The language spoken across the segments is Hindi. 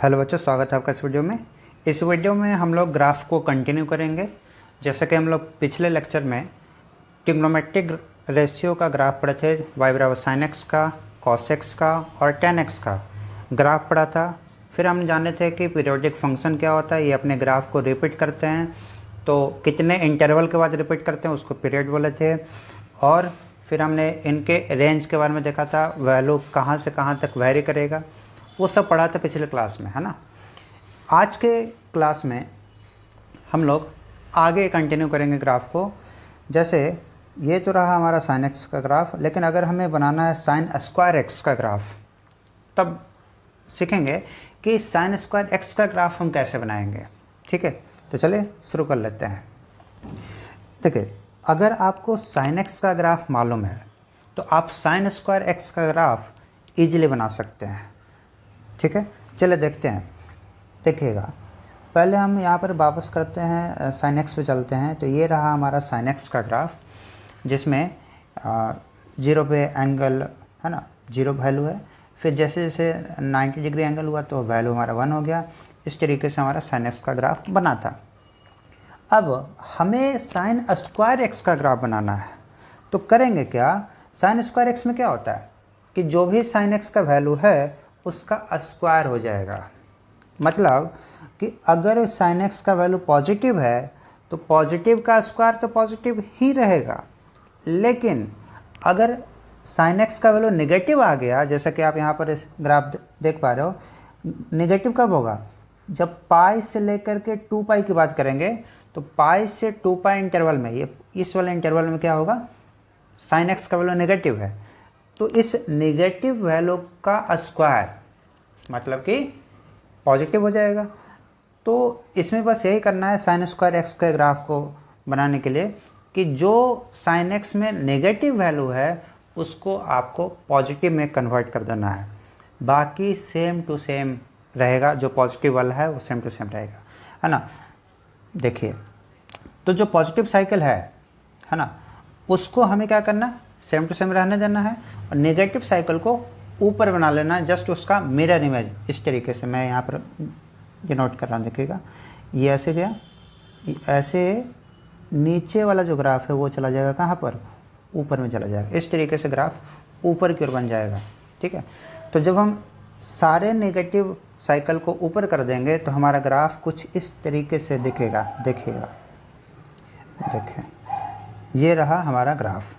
हेलो बच्चों, स्वागत है आपका इस वीडियो में। इस वीडियो में हम लोग ग्राफ को कंटिन्यू करेंगे। जैसे कि हम लोग पिछले लेक्चर में ट्रिग्नोमेट्रिक रेशियो का ग्राफ पढ़े थे, y बराबर sin x का, cos x का और tan x का ग्राफ पढ़ा था। फिर हम जाने थे कि पीरियोडिक फंक्शन क्या होता है, ये अपने ग्राफ को रिपीट करते हैं, तो कितने इंटरवल के बाद रिपीट करते हैं उसको पीरियड बोले थे। और फिर हमने इनके रेंज के बारे में देखा था, वैल्यू कहाँ से कहाँ तक वेरी करेगा, वो सब पढ़ा था पिछले क्लास में, है ना। आज के क्लास में हम लोग आगे कंटिन्यू करेंगे ग्राफ को। जैसे ये तो रहा हमारा sin x का ग्राफ, लेकिन अगर हमें बनाना है sin स्क्वायर x का ग्राफ, तब सीखेंगे कि sin स्क्वायर x का ग्राफ हम कैसे बनाएंगे। ठीक है, तो चलिए शुरू कर लेते हैं। देखिए, अगर आपको sin x का ग्राफ मालूम है तो आप sin स्क्वायर x का ग्राफ ईजिली बना सकते हैं। ठीक है, चलिए देखते हैं। देखिएगा, पहले हम यहाँ पर वापस करते हैं, sin x पे चलते हैं। तो ये रहा हमारा sin x का ग्राफ, जिसमें 0 पे एंगल है ना, 0 वैल्यू है। फिर जैसे जैसे 90 डिग्री एंगल हुआ तो वैल्यू हमारा 1 हो गया। इस तरीके से हमारा sin x का ग्राफ बना था। अब हमें sin स्क्वायर x का ग्राफ बनाना है, तो करेंगे क्या। sin स्क्वायर x में क्या होता है कि जो भी sin x का वैल्यू है उसका स्क्वायर हो जाएगा। मतलब कि अगर sin x का वैल्यू पॉजिटिव है तो पॉजिटिव का स्क्वायर तो पॉजिटिव ही रहेगा, लेकिन अगर sin x का वैल्यू नेगेटिव आ गया, जैसा कि आप यहाँ पर इस ग्राफ देख पा रहे हो, नेगेटिव कब होगा, जब पाई से लेकर के 2 पाई की बात करेंगे, तो पाई से 2 पाई इंटरवल में, ये इस वाले इंटरवल में क्या होगा, sin x का वैल्यू नेगेटिव है, तो इस नेगेटिव वैल्यू का स्क्वायर मतलब कि पॉजिटिव हो जाएगा। तो इसमें बस यही करना है sin स्क्वायर x के ग्राफ को बनाने के लिए, कि जो sin x में नेगेटिव वैल्यू है उसको आपको पॉजिटिव में कन्वर्ट कर देना है। बाकी सेम टू सेम रहेगा, जो पॉजिटिव वाला है वो सेम टू सेम रहेगा, है ना। देखिए, तो जो पॉजिटिव साइकिल है ना, उसको हमें क्या करना है, सेम टू सेम रहने देना है, और नेगेटिव साइकिल को ऊपर बना लेना है, जस्ट उसका मिरर इमेज। इस तरीके से मैं यहाँ पर ये नोट कर रहा हूँ। देखिएगा, ये ऐसे गया, ऐसे नीचे वाला जो ग्राफ है वो चला जाएगा कहाँ पर, ऊपर में चला जाएगा। इस तरीके से ग्राफ ऊपर की ओर बन जाएगा। ठीक है, तो जब हम सारे नेगेटिव साइकिल को ऊपर कर देंगे तो हमारा ग्राफ कुछ इस तरीके से दिखेगा। देखिएगा, देखें, ये रहा हमारा ग्राफ,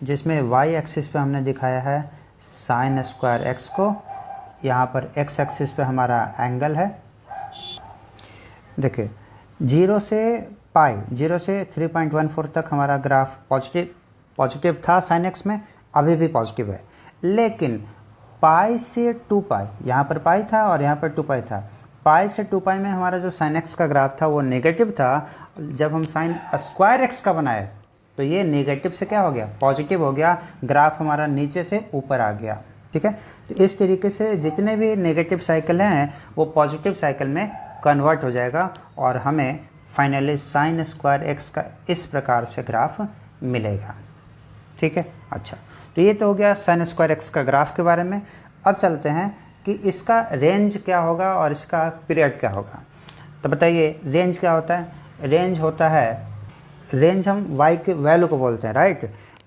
जिसमें y एक्सिस पे हमने दिखाया है sin स्क्वायर x को, यहाँ पर x एक्सिस पे हमारा एंगल है। देखिए, 0 से पाई, 0 से 3.14 तक हमारा ग्राफ पॉजिटिव था sin x में, अभी भी पॉजिटिव है। लेकिन पाई से 2 पाई, यहाँ पर पाई था और यहाँ पर 2 पाई था, पाई से 2 पाई में हमारा जो sin x का ग्राफ था वो नेगेटिव था। जब हम sin स्क्वायर x का बनाए तो ये नेगेटिव से क्या हो गया, पॉजिटिव हो गया। ग्राफ हमारा नीचे से ऊपर आ गया। ठीक है, तो इस तरीके से जितने भी नेगेटिव साइकिल हैं वो पॉजिटिव साइकिल में कन्वर्ट हो जाएगा, और हमें फाइनली sin स्क्वायर x का इस प्रकार से ग्राफ मिलेगा। ठीक है, अच्छा, तो ये तो हो गया sin स्क्वायर x का ग्राफ के बारे में। अब चलते हैं कि इसका रेंज क्या होगा और इसका पीरियड क्या होगा। तो बताइए, रेंज क्या होता है। रेंज होता है, रेंज हम y के वैल्यू को बोलते हैं, राइट,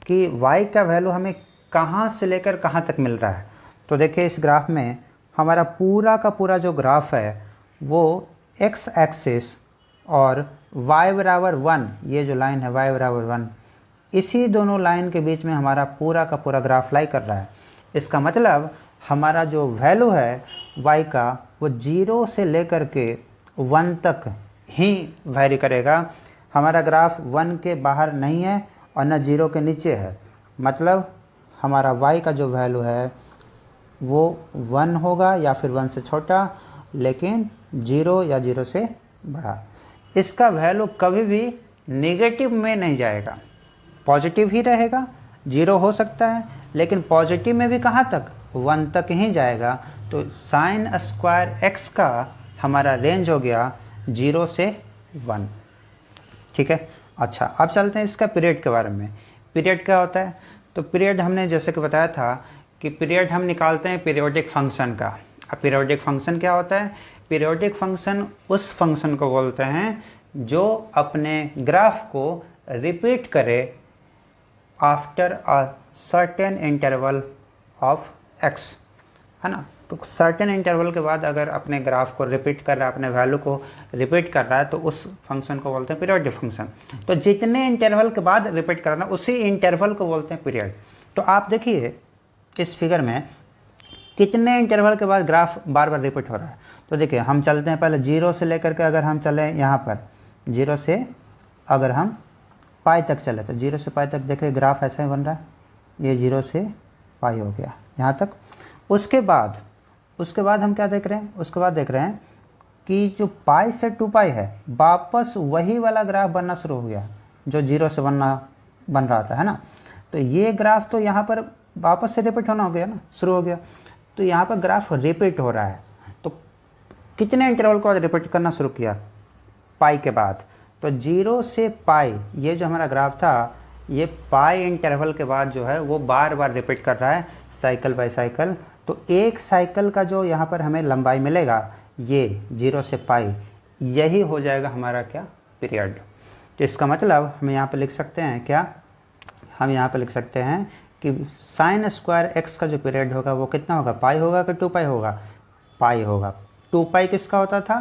कि y का वैल्यू हमें कहाँ से लेकर कहाँ तक मिल रहा है। तो देखिए, इस ग्राफ में हमारा पूरा का पूरा जो ग्राफ है वो x एक्सिस और y बराबर 1, ये जो लाइन है y बराबर 1, इसी दोनों लाइन के बीच में हमारा पूरा का पूरा ग्राफ लाई कर रहा है। इसका मतलब हमारा जो वैल्यू है y का वो 0 से लेकर के 1 तक ही वैरी करेगा। हमारा ग्राफ 1 के बाहर नहीं है और न 0 के नीचे है। मतलब हमारा y का जो वैल्यू है वो 1 होगा या फिर 1 से छोटा, लेकिन 0 या 0 से बड़ा। इसका वैल्यू कभी भी नेगेटिव में नहीं जाएगा, पॉजिटिव ही रहेगा। 0 हो सकता है, लेकिन पॉजिटिव में भी कहाँ तक, 1 तक ही जाएगा। तो sin स्क्वायर x का हमारा रेंज हो गया 0 से 1। ठीक है, अच्छा, अब चलते हैं इसका पीरियड के बारे में। पीरियड क्या होता है, तो पीरियड हमने जैसे कि बताया था कि पीरियड हम निकालते हैं पीरियोडिक फंक्शन का। अब पीरियोडिक फंक्शन क्या होता है, पीरियोडिक फंक्शन उस फंक्शन को बोलते हैं जो अपने ग्राफ को रिपीट करे after a certain interval of x, है ना। तो सर्टेन इंटरवल के बाद अगर अपने ग्राफ को रिपीट कर रहा है, अपने वैल्यू को रिपीट कर रहा है, तो उस फंक्शन को बोलते हैं पीरियोडिक फंक्शन। तो जितने इंटरवल के बाद रिपीट करना उसी इंटरवल को बोलते हैं पीरियड। तो आप देखिए इस फिगर में कितने इंटरवल के बाद ग्राफ बार बार रिपीट हो रहा है। तो देखिए हम चलते हैं पहले 0 से लेकर के, अगर हम चले यहाँ पर 0 से अगर हम पाई तक चले तो 0 से पाई तक देखिए ग्राफ ऐसा ही बन रहा है, ये 0 से पाई हो गया यहाँ तक। उसके बाद हम क्या देख रहे हैं, उसके बाद देख रहे हैं कि जो पाई से 2 पाई है वापस वही वाला ग्राफ बनना शुरू हो गया जो 0 से बन रहा था, है ना। तो ये ग्राफ तो यहाँ पर वापस से रिपीट होना हो गया ना, शुरू हो गया। तो यहाँ पर ग्राफ रिपीट हो रहा है, तो कितने इंटरवल के बाद रिपीट करना शुरू किया, पाई के बाद। तो 0 से पाई ये जो हमारा ग्राफ था, ये पाई इंटरवल के बाद जो है वो बार बार रिपीट कर रहा है साइकिल बाय साइकिल। तो एक साइकिल का जो यहाँ पर हमें लंबाई मिलेगा, ये 0 से पाई, यही हो जाएगा हमारा क्या, पीरियड। तो इसका मतलब हम यहाँ पर लिख सकते हैं क्या, हम यहाँ पर लिख सकते हैं कि साइन स्क्वायर एक्स का जो पीरियड होगा वो कितना होगा, पाई होगा कि 2 पाई होगा, पाई होगा। 2 पाई किसका होता था,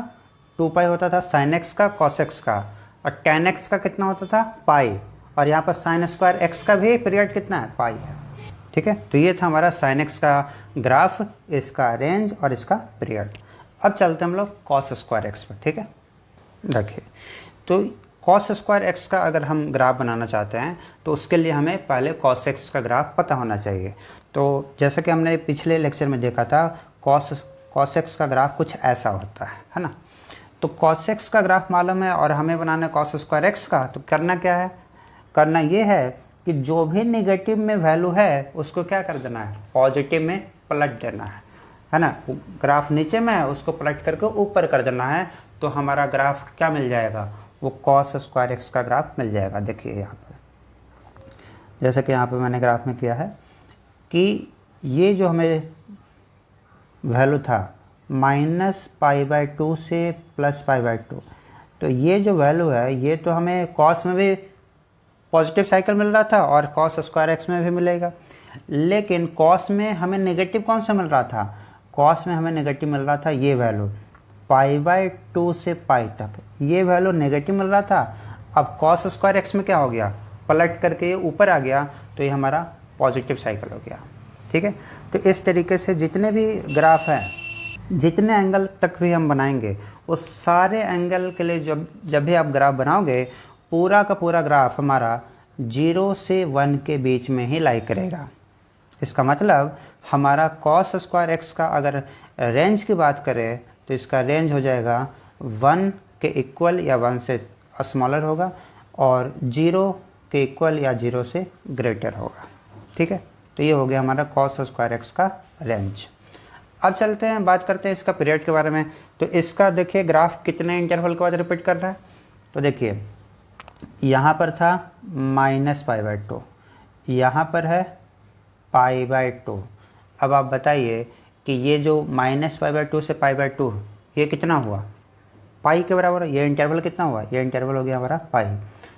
2 पाई होता था साइन एक्स का, कॉस एक्स का, और टेन एक्स का कितना होता था, पाई। और यहाँ पर साइन स्क्वायर एक्स का भी पीरियड कितना है, पाई है। ठीक है, तो ये था हमारा साइन एक्स का ग्राफ, इसका रेंज और इसका पीरियड। अब चलते हैं हम लोग कॉस स्क्वायर एक्स पर। ठीक है, देखिए तो कॉस स्क्वायर एक्स का अगर हम ग्राफ बनाना चाहते हैं तो उसके लिए हमें पहले कॉस एक्स का ग्राफ पता होना चाहिए। तो जैसा कि हमने पिछले लेक्चर में देखा था, कॉस एक्स का ग्राफ कुछ ऐसा होता है ना। तो कॉस एक्स का ग्राफ मालूम है और हमें बनाना है कॉस स्क्वायर एक्स का। तो करना क्या है, करना ये है कि जो भी नेगेटिव में वैल्यू है उसको क्या कर देना है, पॉजिटिव में पलट देना है ना। ग्राफ नीचे में है उसको पलट करके ऊपर कर देना है, तो हमारा ग्राफ क्या मिल जाएगा, वो कॉस स्क्वायर एक्स का ग्राफ मिल जाएगा। देखिए यहाँ पर जैसे कि यहाँ पे मैंने ग्राफ में किया है कि ये जो हमें वैल्यू था -π/2 से +π/2, तो ये जो वैल्यू है ये तो हमें कॉस में भी पॉजिटिव साइकिल मिल रहा था और कॉस स्क्वायर एक्स में भी मिलेगा। लेकिन कॉस में हमें नेगेटिव कौन सा मिल रहा था, कॉस में हमें नेगेटिव मिल रहा था ये वैल्यू π/2 से पाई तक, ये वैल्यू नेगेटिव मिल रहा था। अब कॉस स्क्वायर एक्स में क्या हो गया, पलट करके ये ऊपर आ गया, तो ये हमारा पॉजिटिव साइकिल हो गया। ठीक है, तो इस तरीके से जितने भी ग्राफ हैं, जितने एंगल तक भी हम बनाएंगे, उस सारे एंगल के लिए जब भी आप ग्राफ बनाओगे, पूरा का पूरा ग्राफ हमारा 0 से 1 के बीच में ही लाई करेगा। इसका मतलब हमारा कॉस स्क्वायर एक्स का अगर रेंज की बात करें तो इसका रेंज हो जाएगा 1 के इक्वल या 1 से स्मॉलर होगा और 0 के इक्वल या 0 से ग्रेटर होगा। ठीक है, तो ये हो गया हमारा कॉस स्क्वायर एक्स का रेंज। अब चलते हैं, बात करते हैं इसका पीरियड के बारे में। तो इसका देखिए ग्राफ कितने इंटरवल के बाद रिपीट कर रहा है। तो देखिए यहाँ पर था -π/2, यहाँ पर है π/2। अब आप बताइए कि ये जो -π/2 से π/2 ये कितना हुआ, पाई के बराबर। ये इंटरवल कितना हुआ, ये इंटरवल हो गया हमारा पाई।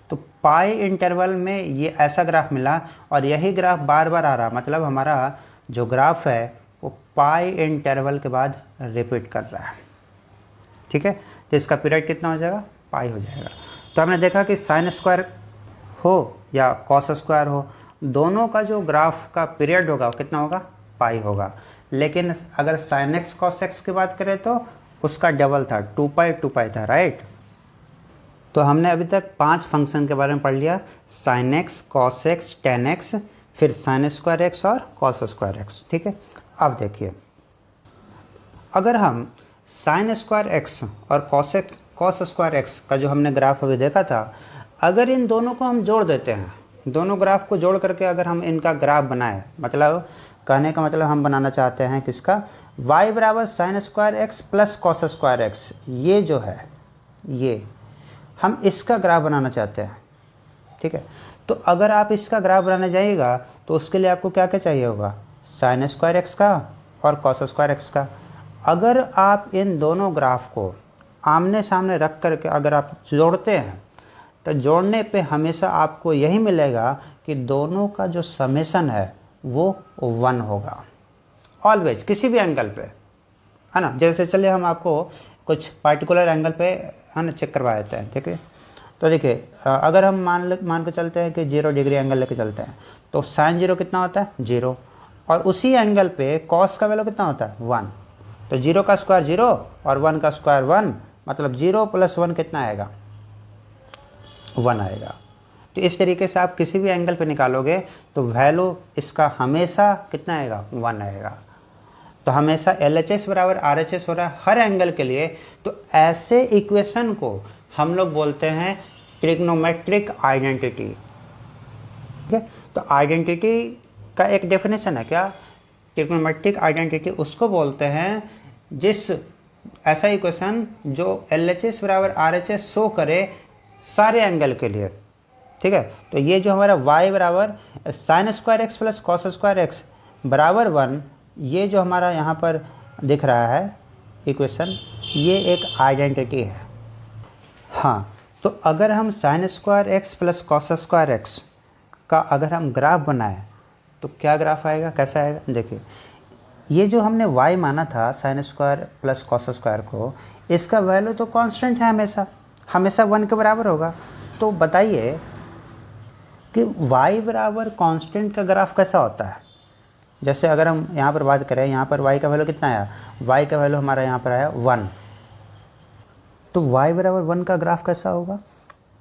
तो पाई इंटरवल में ये ऐसा ग्राफ मिला और यही ग्राफ बार बार आ रहा, मतलब हमारा जो ग्राफ है वो पाई इंटरवल के बाद रिपीट कर रहा है। ठीक है, तो इसका पीरियड कितना हो जाएगा, पाई हो जाएगा। तो हमने देखा कि साइन स्क्वायर हो या कॉस स्क्वायर हो, दोनों का जो ग्राफ का पीरियड होगा वो कितना होगा, पाई होगा। लेकिन अगर साइन एक्स कॉस एक्स की बात करें तो उसका डबल था, 2 पाई था, राइट। तो हमने अभी तक 5 फंक्शन के बारे में पढ़ लिया, sine x, cos x, ten x, फिर साइन स्क्वायर एक्स और कॉस स्क्वायर एक्स। ठीक है, अब देखिए अगर हम साइन स्क्वायर एक्स और कॉस स्क्वायर एक्स का जो हमने ग्राफ अभी देखा था, अगर इन दोनों को हम जोड़ देते हैं, दोनों ग्राफ को जोड़ करके अगर हम इनका ग्राफ बनाए, मतलब कहने का मतलब हम बनाना चाहते हैं किसका, y बराबर sine square x plus cos square x, ये जो है ये हम इसका ग्राफ बनाना चाहते हैं। ठीक है, तो अगर आप इसका ग्राफ बनाने जाइएगा तो उसके लिए आपको क्या क्या चाहिए होगा, साइन स्क्वायर एक्स का और कॉस स्क्वायर एक्स का। अगर आप इन दोनों ग्राफ को आमने सामने रख करके अगर आप जोड़ते हैं तो जोड़ने पे हमेशा आपको यही मिलेगा कि दोनों का जो समेशन है वो 1 होगा ऑलवेज, किसी भी एंगल पे, है ना। जैसे चलिए हम आपको कुछ पार्टिकुलर एंगल पे है ना चेक करवा देते हैं, ठीक है। तो देखिए अगर हम मान के चलते हैं कि 0 डिग्री एंगल लेके चलते हैं तो साइन 0 कितना होता है 0, और उसी एंगल पे कॉस का वैल्यू कितना होता है 1। तो 0 का स्क्वायर 0 और 1 का स्क्वायर 1, मतलब 0 + 1 कितना आएगा 1 आएगा। तो इस तरीके से आप किसी भी एंगल पे निकालोगे तो वैल्यू इसका हमेशा कितना आएगा 1 आएगा। तो हमेशा LHS बराबर RHS हो रहा है हर एंगल के लिए। तो ऐसे इक्वेशन को हम लोग बोलते हैं ट्रिग्नोमेट्रिक आइडेंटिटी, ठीक है। तो आइडेंटिटी का एक डेफिनेशन है क्या, ट्रिग्नोमेट्रिक आइडेंटिटी उसको बोलते हैं जिस ऐसा इक्वेशन जो LHS बराबर RHS शो करे सारे एंगल के लिए, ठीक है। तो ये जो हमारा y बराबर sine square x plus cos square x बराबर 1, ये जो हमारा यहाँ पर दिख रहा है इक्वेशन, ये एक आइडेंटिटी है। हाँ, तो अगर हम sine square x plus cos square x का अगर हम ग्राफ बनाएं तो क्या ग्राफ आएगा, कैसा आएगा। देखिए ये जो हमने y माना था sine square plus cos square को, इसका वैल्यू तो कांस्टेंट है, हमेशा 1 के बराबर होगा। तो बताइए कि y बराबर कांस्टेंट का ग्राफ कैसा होता है। जैसे अगर हम यहाँ पर बात करें, यहाँ पर y का वैल्यू कितना आया, y का वैल्यू हमारा यहाँ पर आया 1, तो y बराबर 1 का ग्राफ कैसा होगा।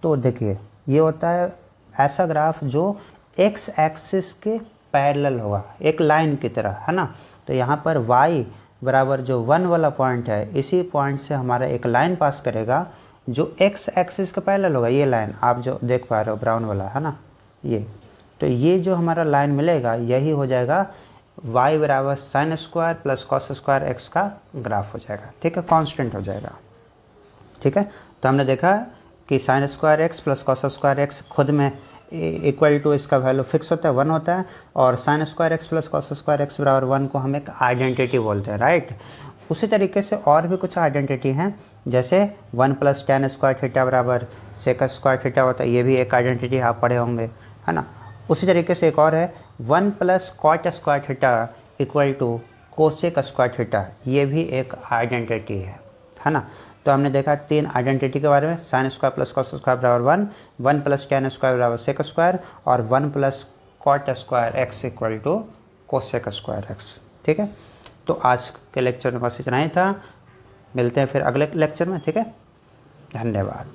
तो देखिए ये होता है ऐसा ग्राफ जो x एक्सिस के पैरेलल होगा, एक लाइन की तरह, है ना। तो यहाँ पर y बराबर जो 1 वाला पॉइंट है, इसी पॉइंट से हमारा एक लाइन पास करेगा जो x एक्सिस के पैरेलल होगा। ये लाइन आप जो देख पा रहे हो ब्राउन वाला, है ना, ये। तो ये जो हमारा लाइन मिलेगा यही हो जाएगा y बराबर sine square plus cos square x का ग्राफ हो जाएगा, ठीक है, कांस्टेंट हो जाएगा, ठीक है। तो हमने देखा कि sine square x plus cos square x खुद में इक्वल टू इसका वैल्यू फिक्स होता है 1 होता है, और sine square x plus cos square x बराबर 1 को हम एक आइडेंटिटी बोलते हैं, राइट। उसी तरीके से और भी कुछ आइडेंटिटी हैं, जैसे 1 + tan स्क्वायर थीटा बराबर सेक स्क्वायर थीटा होता है, ये भी एक आइडेंटिटी आप पढ़े होंगे, है ना। उसी तरीके से एक और है 1 + cot square theta equal to cosec square theta, ये भी एक आइडेंटिटी है ना। तो हमने देखा 3 आइडेंटिटी के बारे में, sine square plus cos square बराबर 1, 1 + tan स्क्वायर बराबर सेक स्क्वायर, और 1 + cot square x equal to cosec square x, ठीक है। तो आज के लेक्चर में बस इतना ही था, मिलते हैं फिर अगले लेक्चर में, ठीक है। धन्यवाद।